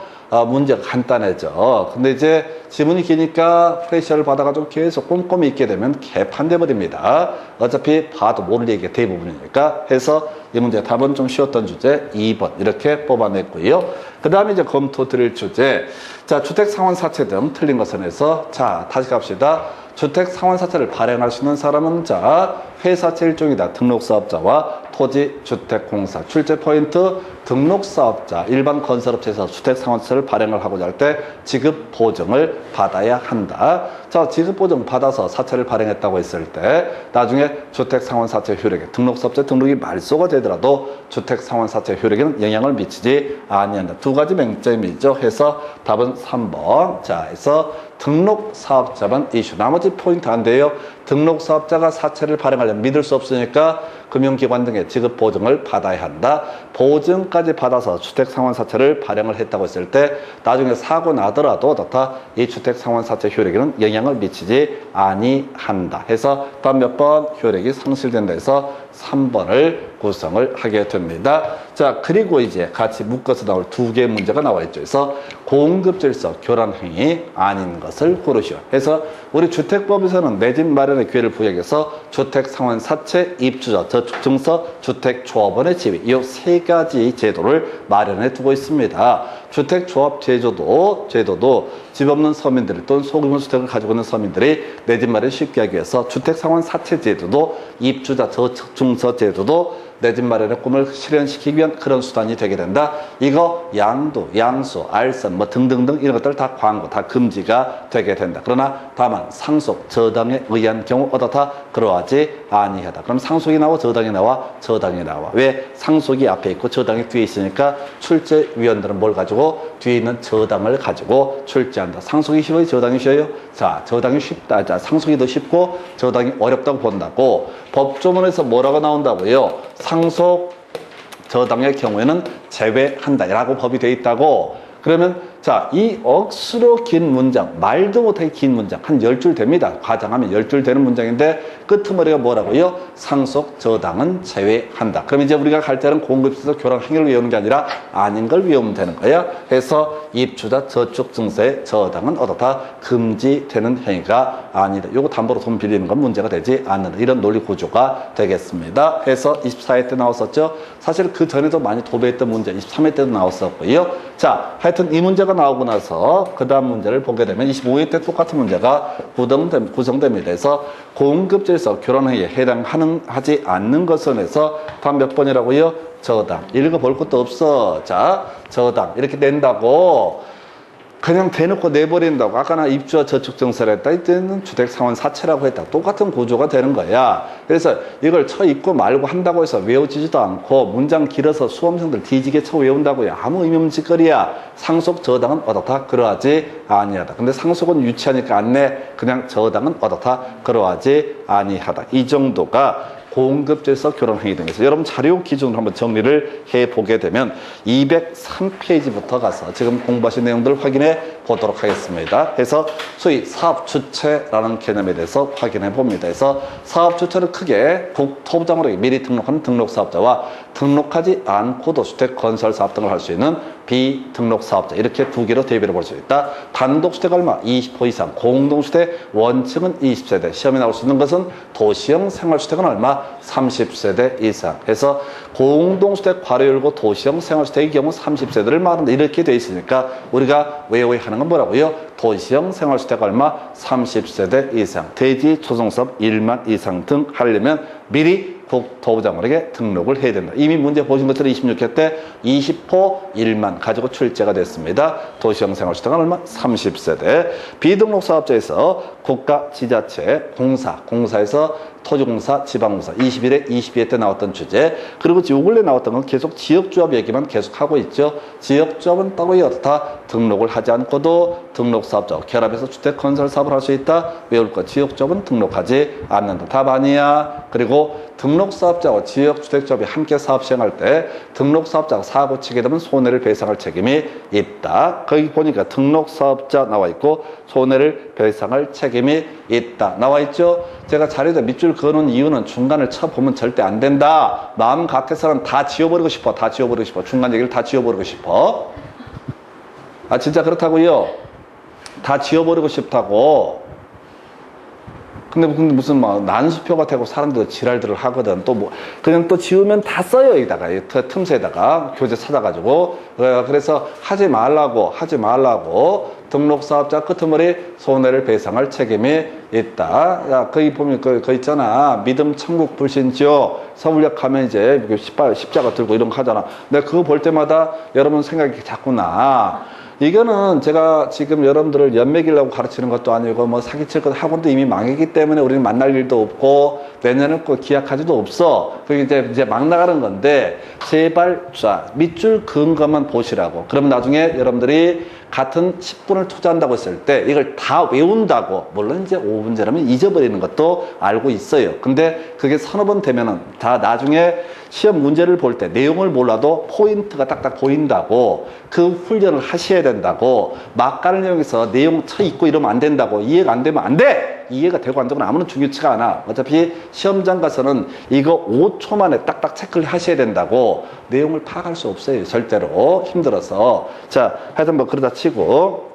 문제가 간단해져. 근데 이제 지문이 기니까 프레셔를 받아가지고 계속 꼼꼼히 읽게 되면 개판돼 버립니다. 어차피 봐도 모를 얘기가 대부분이니까 해서 이 문제 답은 좀 쉬웠던 주제 2번 이렇게 뽑아냈고요. 그 다음에 이제 검토 드릴 주제. 자, 주택 상환 사채 등 틀린 것은 해서 자, 다시 갑시다. 주택 상환 사채를 발행할 수 있는 사람은 자, 회사채 일종이다. 등록사업자와 토지주택공사. 출제 포인트 등록사업자, 일반 건설업체에서 주택 상환사채를 발행을 하고자 할 때 지급 보증을 받아야 한다. 자, 지급 보증 받아서 사채를 발행했다고 했을 때 나중에 주택 상환사채 효력에 등록사업자 등록이 말소가 되더라도 주택 상환사채 효력에는 영향을 미치지 아니한다. 두 가지 맹점이죠. 해서 답은 3번. 자, 해서 등록사업자만 이슈. 나머지 포인트 안 돼요. 등록사업자가 사채를 발행하려면 믿을 수 없으니까 금융기관 등의 지급 보증을 받아야 한다. 보증까지 받아서 주택상환사채를 발행을 했다고 했을 때 나중에 사고 나더라도 어떻다? 이 주택상환사채 효력에는 영향을 미치지 아니한다. 해서 다음 몇 번 효력이 상실된다 해서 3번을 구성을 하게 됩니다. 자, 그리고 이제 같이 묶어서 나올 두 개의 문제가 나와 있죠. 그래서 공급질서 교란행위 아닌 것을 고르시오. 해서 우리 주택법에서는 내 집 마련의 기회를 부여해서 주택상환사채, 입주자, 저축증서, 주택조합원의 지위 이 세 가지 제도를 마련해 두고 있습니다. 주택조합 제도도 집 없는 서민들이 또는 소규모 주택을 가지고 있는 서민들이 내 집 마련 쉽게 하기 위해서 주택상환 사채 제도도 입주자 저축증서 제도도 내 집 마련의 꿈을 실현시키기 위한 그런 수단이 되게 된다. 이거 양도, 양수, 알선 뭐 등등등 이런 것들 다 광고 다 금지가 되게 된다. 그러나 다만 상속, 저당에 의한 경우 어떻다? 그러하지 아니하다. 그럼 상속이 나와 저당이 나와? 저당이 나와. 왜? 상속이 앞에 있고 저당이 뒤에 있으니까 출제위원들은 뭘 가지고? 뒤에 있는 저당을 가지고 출제한다. 상속이 쉬워요? 저당이 쉬워요? 자, 저당이 쉽다. 자, 상속이 더 쉽고 저당이 어렵다고 본다고. 법조문에서 뭐라고 나온다고요? 상속 저당의 경우에는 제외한다라고 법이 돼 있다고. 그러면 자, 이 억수로 긴 문장, 말도 못하게 긴 문장, 한 10줄 됩니다. 과장하면 10줄 되는 문장인데 끄트머리가 뭐라고요? 상속 저당은 제외한다. 그럼 이제 우리가 갈 때는 공급에서 교랑 행위를 외우는 게 아니라 아닌 걸 외우면 되는 거야. 그래서 입주자 저축 증서의 저당은 어떻다? 금지되는 행위가 아니다. 요거 담보로 돈 빌리는 건 문제가 되지 않는다. 이런 논리 구조가 되겠습니다. 그래서 24회 때 나왔었죠. 사실 그 전에도 많이 도배했던 문제 23회 때도 나왔었고요. 자, 하여튼 이 문제가 나오고 나서 그 다음 문제를 보게 되면 25회 때 똑같은 문제가 구성됩니다. 그래서 공급제에서 결혼행위에 해당하지 않는 것은 해서 다음 몇 번이라고요? 저당. 읽어볼 것도 없어. 자, 저당. 이렇게 낸다고. 그냥 대놓고 내버린다고. 아까 나 입주와 저축증서를 했다. 이때는 주택상환 사채라고 했다. 똑같은 구조가 되는 거야. 그래서 이걸 쳐 읽고 말고 한다고 해서 외워지지도 않고 문장 길어서 수험생들 뒤지게 쳐 외운다고요. 아무 의미 없는 짓거리야. 상속 저당은 어떻다? 그러하지 아니하다. 근데 상속은 유치하니까 안 내. 그냥 저당은 어떻다? 그러하지 아니하다. 이 정도가 공급제에서 결혼행위 등에서 여러분 자료 기준으로 한번 정리를 해보게 되면 203페이지부터 가서 지금 공부하신 내용들을 확인해 보도록 하겠습니다. 그래서 소위 사업주체라는 개념에 대해서 확인해 봅니다. 그래서 사업주체를 크게 국토부장으로 미리 등록하는 등록사업자와 등록하지 않고도 주택건설사업 등을 할 수 있는 비등록사업자 이렇게 두 개로 대비를 볼 수 있다. 단독주택 얼마? 20호 이상. 공동주택 원층은 20세대. 시험에 나올 수 있는 것은 도시형 생활주택은 얼마? 30세대 이상. 그래서 공동주택 과료율고 도시형 생활주택의 경우 30세대를 말한다. 이렇게 돼 있으니까 우리가 외워야 하는 건 뭐라고요? 도시형 생활주택 얼마? 30세대 이상. 대지 조성사업 1만 이상 등 하려면 미리 국토부장관에게 등록을 해야 된다. 이미 문제 보신 것처럼 26회 때 20호 1만 가지고 출제가 됐습니다. 도시형 생활주택은 얼마? 30세대. 비등록 사업자에서 국가, 지자체, 공사에서 토지공사, 지방공사 21회, 22회 때 나왔던 주제. 그리고 요 근래 나왔던 건 계속 지역조합 얘기만 계속 하고 있죠. 지역조합은 따로 어떻다? 등록을 하지 않고도 등록사업자와 결합해서 주택건설사업을 할 수 있다. 외울 것. 지역조합은 등록하지 않는다. 답 아니야. 그리고 등록사업자와 지역주택조합이 함께 사업 시행할 때 등록사업자가 사고 치게 되면 손해를 배상할 책임이 있다. 거기 보니까 등록사업자 나와 있고 손해를 배상할 책임이 있다. 나와 있죠. 제가 자료에다 밑줄 그어놓은 이유는 중간을 쳐보면 절대 안 된다. 마음 같아서는 다 지워버리고 싶어. 다 지워버리고 싶어. 중간 얘기를 다 지워버리고 싶어. 아 진짜 그렇다고요. 다 지워버리고 싶다고. 근데 무슨 막 난수표가 되고 사람들 지랄들을 하거든. 또 뭐 그냥 또 지우면 다 써요. 여기다가 틈새에다가 교재 찾아가지고. 그래서 하지 말라고 등록사업자 끄트머리 손해를 배상할 책임이 있다. 야, 거기 보면 그 있잖아. 믿음 천국 불신지요. 서울역 가면 이제 십자가 들고 이런 거 하잖아. 내가 그거 볼 때마다 여러분 생각이 자꾸 나. 이거는 제가 지금 여러분들을 연맥이려고 가르치는 것도 아니고 뭐 사기칠 것 학원도 이미 망했기 때문에 우리는 만날 일도 없고 내년을 꼭 기약하지도 없어. 그게 이제 막 나가는 건데 제발 자 밑줄 그은 것만 보시라고. 그럼 나중에 여러분들이 같은 10분을 투자한다고 했을 때 이걸 다 외운다고 물론 이제 5분제라면 잊어버리는 것도 알고 있어요. 근데 그게 서너 번 되면은 다 나중에 시험 문제를 볼 때 내용을 몰라도 포인트가 딱딱 보인다고. 그 훈련을 하셔야 된다고. 막 가는 내용에서 내용 쳐 있고 이러면 안 된다고. 이해가 안 되면 안 돼. 이해가 되고 안 되고는 아무런 중요치가 않아. 어차피 시험장 가서는 이거 5초 만에 딱딱 체크를 하셔야 된다고. 내용을 파악할 수 없어요. 절대로. 힘들어서. 자, 하여튼 뭐 그러다 치고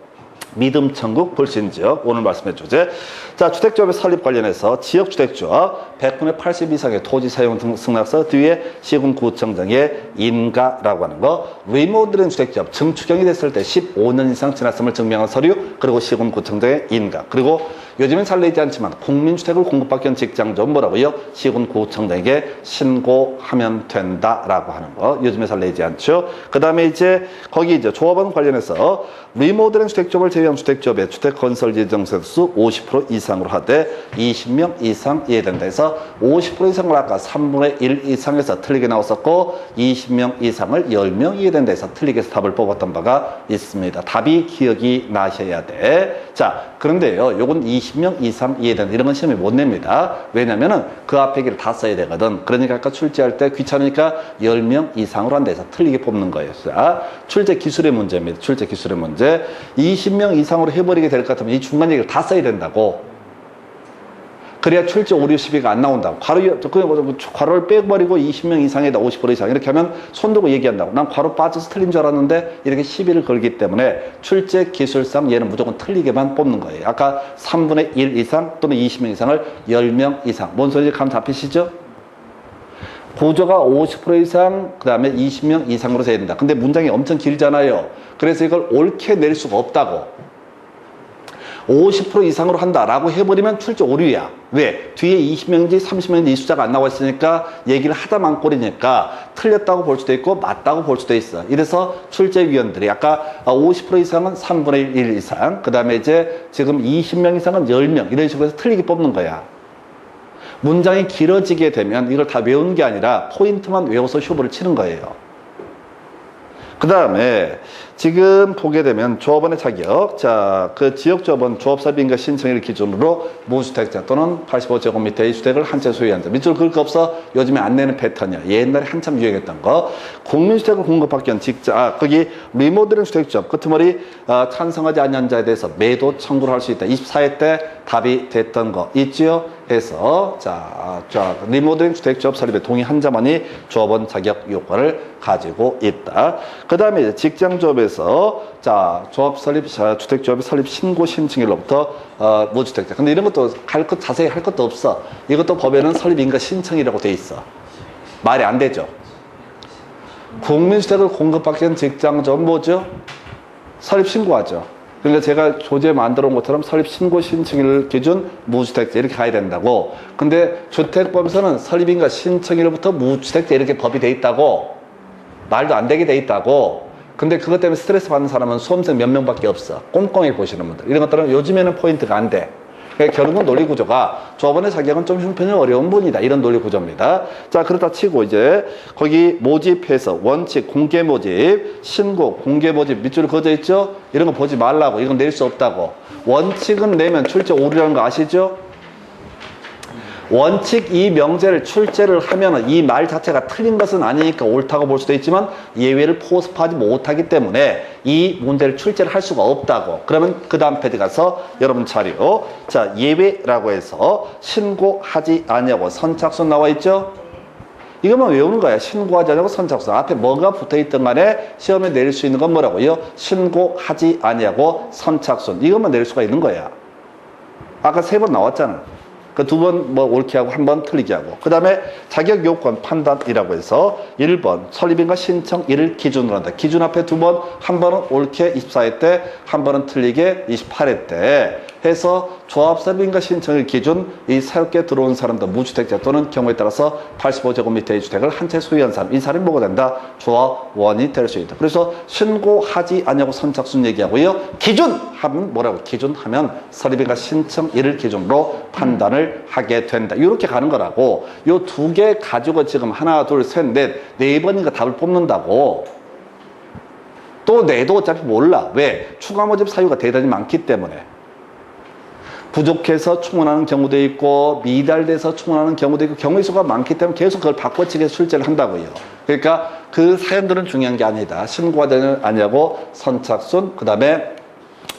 믿음천국 불신지역 오늘 말씀의 주제. 자, 주택조합의 설립 관련해서 지역주택조합 100분의 80 이상의 토지 사용 승낙서 뒤에 시군구청장의 인가라고 하는 거, 리모델링 주택조합 증축형이 됐을 때 15년 이상 지났음을 증명한 서류, 그리고 시군구청장의 인가, 그리고 요즘엔 잘 내지 않지만 국민주택을 공급받기 위한 직장조합 뭐라고요? 시군구청장에게 신고하면 된다라고 하는 거, 요즘에 잘 내지 않죠. 그 다음에 이제 거기 이제 조합원 관련해서 리모델링 주택조합을 제외한 주택조합의 주택건설 예정세 수 50% 이상으로 하되 20명 이상 이해된다 해서 50% 이상을 아까 3분의 1 이상에서 틀리게 나왔었고 20명 이상을 10명 이해된다 해서 틀리게 해서 답을 뽑았던 바가 있습니다. 답이 기억이 나셔야 돼. 자, 그런데요, 요건 20명 이상 이해된다 이런 건 시험에 못 냅니다. 왜냐면은 그 앞에 길을 다 써야 되거든. 그러니까 아까 출제할 때 귀찮으니까 10명 이상으로 한다 해서 틀리게 뽑는 거예요. 자, 출제 기술의 문제입니다. 출제 기술의 문제. 20명 이상으로 해버리게 될 것 같으면 이 중간 얘기를 다 써야 된다고. 그래야 출제 오류 시비가 안 나온다고. 괄호를 빼버리고 20명 이상에다 50% 이상 이렇게 하면 손 들고 얘기한다고. 난 괄호 빠져서 틀린 줄 알았는데 이렇게 시비를 걸기 때문에 출제 기술상 얘는 무조건 틀리게만 뽑는 거예요. 아까 3분의 1 이상 또는 20명 이상을 10명 이상. 뭔 소리인지 감 잡히시죠? 구조가 50% 이상, 그 다음에 20명 이상으로 돼야 된다. 근데 문장이 엄청 길잖아요. 그래서 이걸 옳게 낼 수가 없다고. 50% 이상으로 한다라고 해버리면 출제 오류야. 왜? 뒤에 20명인지 30명인지 이 숫자가 안 나와 있으니까 얘기를 하다만 꼴이니까 틀렸다고 볼 수도 있고 맞다고 볼 수도 있어. 이래서 출제위원들이 아까 50% 이상은 3분의 1 이상, 그 다음에 이제 지금 20명 이상은 10명 이런 식으로 해서 틀리게 뽑는 거야. 문장이 길어지게 되면 이걸 다 외우는 게 아니라 포인트만 외워서 쇼부를 치는 거예요. 그 다음에 지금 보게 되면 조합원의 자격. 자, 그 지역조합원 조합사비인가 신청일 기준으로 무주택자 또는 85제곱미터의 주택을 한 채 소유한 자. 밑줄 그을 거 없어. 요즘에 안 내는 패턴이야. 옛날에 한참 유행했던 거. 국민주택을 공급받기 위한 거기 리모델링 주택조합 끄트머리 찬성하지 않는 자에 대해서 매도 청구를 할 수 있다. 24회 때 답이 됐던 거 있지요? 해서 자, 리모델링 주택조합 설립에 동의한 자만이 조합원 자격 요건을 가지고 있다. 그 다음에 직장조합에서 자, 조합 설립, 주택조합의 설립 신고 신청일로부터 무주택자. 근데 이런 것도 자세히 할 것도 없어. 이것도 법에는 설립인가 신청이라고 돼 있어. 말이 안 되죠. 국민주택을 공급받기 위한 직장조합 뭐죠? 설립 신고하죠. 그러니까 제가 조제 만들어 온 것처럼 설립 신고 신청일 기준 무주택자 이렇게 가야 된다고. 근데 주택법에서는 설립인가 신청일부터 무주택자 이렇게 법이 돼 있다고. 말도 안 되게 돼 있다고. 근데 그것 때문에 스트레스 받는 사람은 수험생 몇 명밖에 없어. 꼼꼼히 보시는 분들. 이런 것들은 요즘에는 포인트가 안 돼. 그러니까 결국은 논리구조가 조합원의 자격은 좀 형편이 어려운 분이다. 이런 논리구조입니다. 자, 그렇다 치고 이제 거기 모집해서 원칙, 공개 모집, 신고, 공개 모집 밑줄 그어져 있죠? 이런 거 보지 말라고. 이건 낼 수 없다고. 원칙은 내면 출제 오류라는 거 아시죠? 원칙 이 명제를 출제를 하면은 이 말 자체가 틀린 것은 아니니까 옳다고 볼 수도 있지만 예외를 포섭하지 못하기 때문에 이 문제를 출제를 할 수가 없다고. 그러면 그 다음 페이지 가서 여러분 자료. 자, 예외라고 해서 신고하지 않냐고 선착순 나와 있죠? 이것만 외우는 거야. 신고하지 않냐고 선착순. 앞에 뭐가 붙어 있든 간에 시험에 내릴 수 있는 건 뭐라고요? 신고하지 않냐고 선착순. 이것만 내릴 수가 있는 거야. 아까 3번 나왔잖아. 그 2번 뭐 옳게 하고 1번 틀리게 하고. 그 다음에 자격 요건 판단이라고 해서 1번 설립인가 신청 일을 기준으로 한다. 기준 앞에 2번, 한 번은 옳게 24회 때, 한 번은 틀리게 28회 때 해서 조합 설립인가 신청일 기준 이 새롭게 들어온 사람들 무주택자 또는 경우에 따라서 85제곱미터의 주택을 한 채 소유한 사람, 이 사람이 뭐가 된다? 조합원이 될 수 있다. 그래서 신고하지 않냐고 선착순 얘기하고요. 기준 하면 뭐라고? 기준 하면 설립인가 신청 일을 기준으로 판단을 하게 된다. 이렇게 가는 거라고. 요 2개 가지고 지금 하나, 둘, 셋, 넷, 4번인가 답을 뽑는다고. 또 내도 어차피 몰라. 왜? 추가 모집 사유가 대단히 많기 때문에. 부족해서 충원하는 경우도 있고 미달돼서 충원하는 경우도 있고 경우의 수가 많기 때문에 계속 그걸 바꿔치기 출제를 한다고요. 그러니까 그 사연들은 중요한 게 아니다. 신고하지 않냐고 선착순, 그 다음에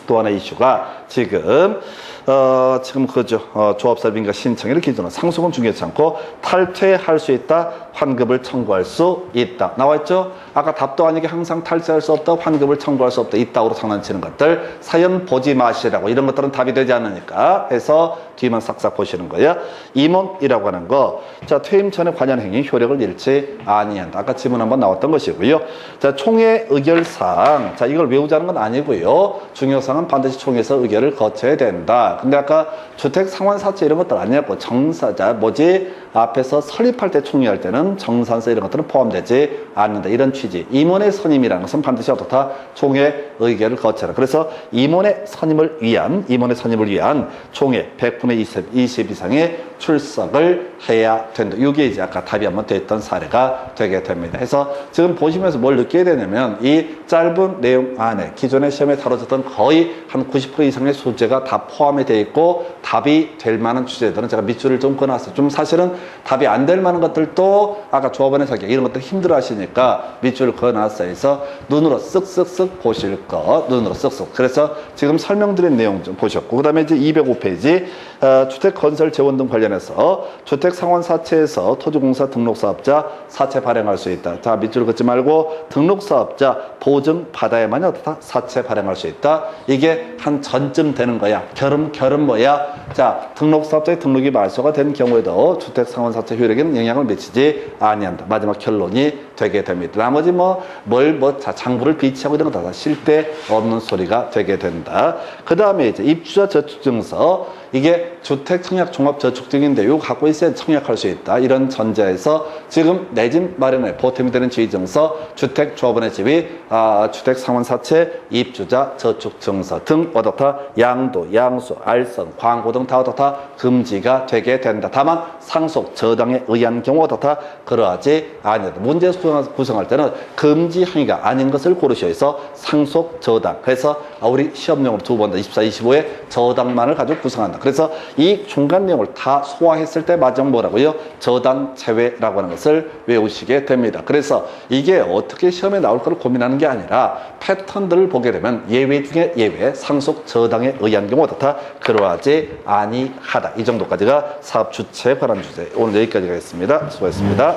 또 하나 이슈가 지금 그죠. 조합설비인가 신청일을 기준으로 상속은 중요치 않고 탈퇴할 수 있다. 환급을 청구할 수 있다. 나와있죠? 아까 답도 아니게 항상 탈퇴할 수 없다. 환급을 청구할 수 없다. 있다고 장난치는 것들. 사연 보지 마시라고. 이런 것들은 답이 되지 않으니까 해서 뒤만 싹싹 보시는 거예요. 임원이라고 하는 거. 자, 퇴임 전에 관련 행위 효력을 잃지 아니한다. 아까 지문 한번 나왔던 것이고요. 자, 총회 의결사항. 자, 이걸 외우자는 건 아니고요. 중요사항은 반드시 총회에서 의결을 거쳐야 된다. 근데 아까 주택 상환 사채 이런 것들 아니었고 정사자 앞에서 설립할 때 총회할 때는 정산세 이런 것들은 포함되지 않는다. 이런 취지. 임원의 선임이라는 것은 반드시 어떻다? 총회 의결을 거쳐라. 그래서 임원의 선임을 위한 총회 100분의 20 이상의 출석을 해야 된다. 이게 이제 아까 답이 한번 됐던 사례가 되게 됩니다. 그래서 지금 보시면서 뭘 느끼게 되냐면 이 짧은 내용 안에 기존의 시험에 다뤄졌던 거의 한 90% 이상의 소재가 다 포함이 되어 있고 답이 될 만한 주제들은 제가 밑줄을 좀 끊어놨어요. 좀 사실은 답이 안 될 만한 것들도 아까 조합원의 자격 이런 것들 힘들어 하시니까 밑줄을 그어놨어요. 그래서 눈으로 쓱쓱쓱 보실 것, 눈으로 쓱쓱. 그래서 지금 설명드린 내용 좀 보셨고, 그 다음에 이제 205페이지 주택 건설 재원 등 관련해서 주택 상환 사채에서 토지공사 등록사업자 사채 발행할 수 있다. 자, 밑줄 긋지 말고 등록사업자 보증 받아야만이 어떻다? 사채 발행할 수 있다. 이게 한 전쯤 되는 거야. 결은 뭐야? 자, 등록사업자의 등록이 말소가 된 경우에도 주택 상환 사채 효력에는 영향을 미치지 아니한다. 마지막 결론이 되게 됩니다. 나머지 장부를 비치하고 이런 거 다 실대 없는 소리가 되게 된다. 그 다음에 이제 입주자 저축증서 이게 주택 청약 종합 저축증인데 이거 갖고 있어야 청약할 수 있다. 이런 전제에서 지금 내 집 마련에 보탬이 되는 지위증서, 주택 조합원의 집이 주택 상환 사채, 입주자 저축증서 등 어떻다? 양도, 양수, 알선, 광고 등 다 어떻다? 금지가 되게 된다. 다만 상속 저당에 의한 경우 어떻다? 그러하지 아니다. 문제 구성할 때는 금지 행위가 아닌 것을 고르셔야 해서 상속 저당. 그래서 우리 시험용으로 두 번 더 24, 25에 저당만을 가지고 구성한다. 그래서 이 중간 내용을 다 소화했을 때 마지막 뭐라고요? 저당 제외라고 하는 것을 외우시게 됩니다. 그래서 이게 어떻게 시험에 나올 걸 고민하는 게 아니라 패턴들을 보게 되면 예외 중에 예외, 상속 저당에 의한 경우 어떻다? 그러하지 아니하다. 이 정도까지가 사업 주체에 관한 주제. 오늘 여기까지 가겠습니다. 수고하셨습니다.